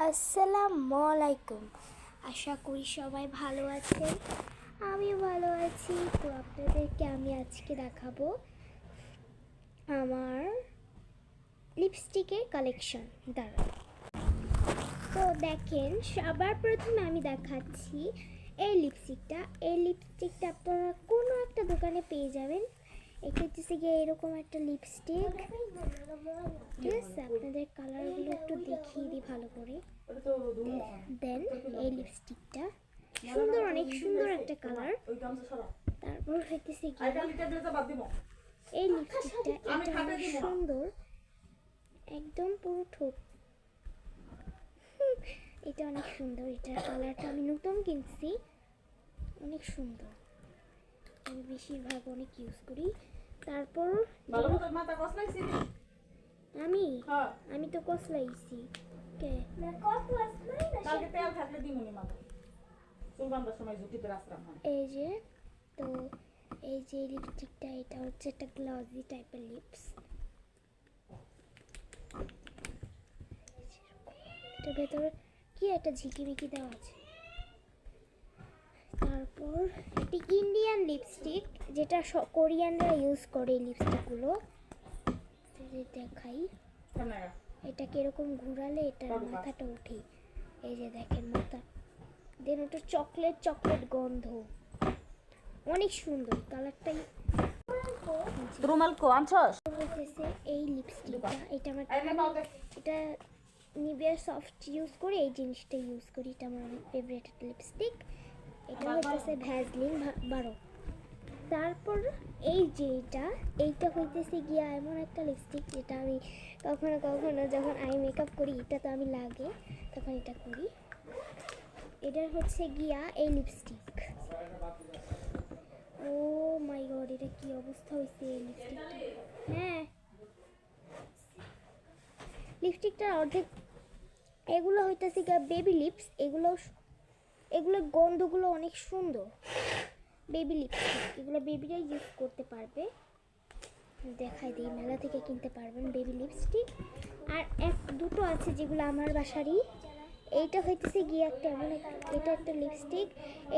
আসসালামু আলাইকুম। আশা করি সবাই ভালো আছেন। আমি ভালো আছি। তো আপনাদেরকে আমি আজকে দেখাবো আমার লিপস্টিকের কালেকশন দ্বারা। তো দেখেন, সবার প্রথমে আমি দেখাচ্ছি এই লিপস্টিকটা আপনারা কোনো একটা দোকানে পেয়ে যাবেন। এটা হচ্ছে গিয়ে এরকম একটা লিপস্টিক। ঠিক আছে, আপনাদের কালারগুলো একটু দেখিয়ে দিই ভালো করে। দেন এই লিপস্টিকটা সুন্দর, অনেক সুন্দর একটা কালার। তারপর হইতেছে এই লিপস্টিকটা, এটা অনেক সুন্দর, একদম পুরো ঠোঁট। এটা অনেক সুন্দর, এটার কালারটা আমি নতুন কিনছি, অনেক সুন্দর। আমি বেশিরভাগ অনেক ইউজ করি। তারপর আমি তো কসলাইছি। কে এই যে, তো এই যে লিপস্টিকটা, এটা হচ্ছে একটা গ্লসি টাইপের লিপস। এটার ভেতরে কি একটা ঝিকিমিকি দেওয়া আছে। তারপর একটি ইন্ডিয়ান লিপস্টিক, যেটা কোরিয়ানরা ইউজ করে এই লিপস্টিকগুলো। দেখাই, এটাকে এরকম ঘুরালে এটার মাথাটা উঠে। এই যে দেখেন মাথা, দেন ওটা চকলেট গন্ধ, অনেক সুন্দর কালারটাই। এই লিপস্টিকটা, এটা আমার এটা নিভিয়া সফট ইউজ করি, এই জিনিসটা ইউজ করি। এটা আমার অনেক ফেভারিট একটা লিপস্টিক। এটা হইতেছে ভ্যাসলিন 12। তারপর এই যে এইটা হইতেছে গিয়া এমন একটা লিপস্টিক, যেটা আমি কখনো কখনো যখন আই মেকআপ করি, এটা তো আমি লাগে তখন এটা করি। এটার হচ্ছে গিয়া এই লিপস্টিক। ও মাই গড, এটা কি অবস্থা হয়েছে এই লিপস্টিকটা। হ্যাঁ, লিপস্টিকটার অর্ধেক। এগুলো হইতেছে গিয়া বেবি লিপস। এগুলো গন্ধগুলো অনেক সুন্দর। বেবি লিপস্টিক, এগুলো বেবিরাই ইউজ করতে পারবে। দেখাই দিই, মেলা থেকে কিনতে পারবেন বেবি লিপস্টিক। আর দুটো আছে যেগুলো আমার বাসারই। এইটা হইতেছে গিয়ে একটা এমন এটা একটা লিপস্টিক,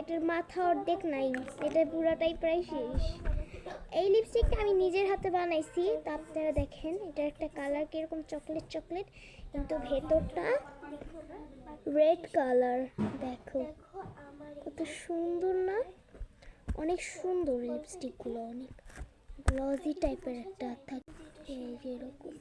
এটার মাথা অর্ধেক নাই, এটা পুরাটাই প্রায় শেষ। এই লিপস্টিকটা আমি নিজের হাতে বানাইছি। তা আপনারা দেখেন, এটার একটা কালার কিরকম চকলেট, কিন্তু ভেতরটা রেড কালার। দেখো কত সুন্দর না, অনেক সুন্দর লিপস্টিকগুলো, অনেক গ্লসি টাইপের একটা থাকে এরকম।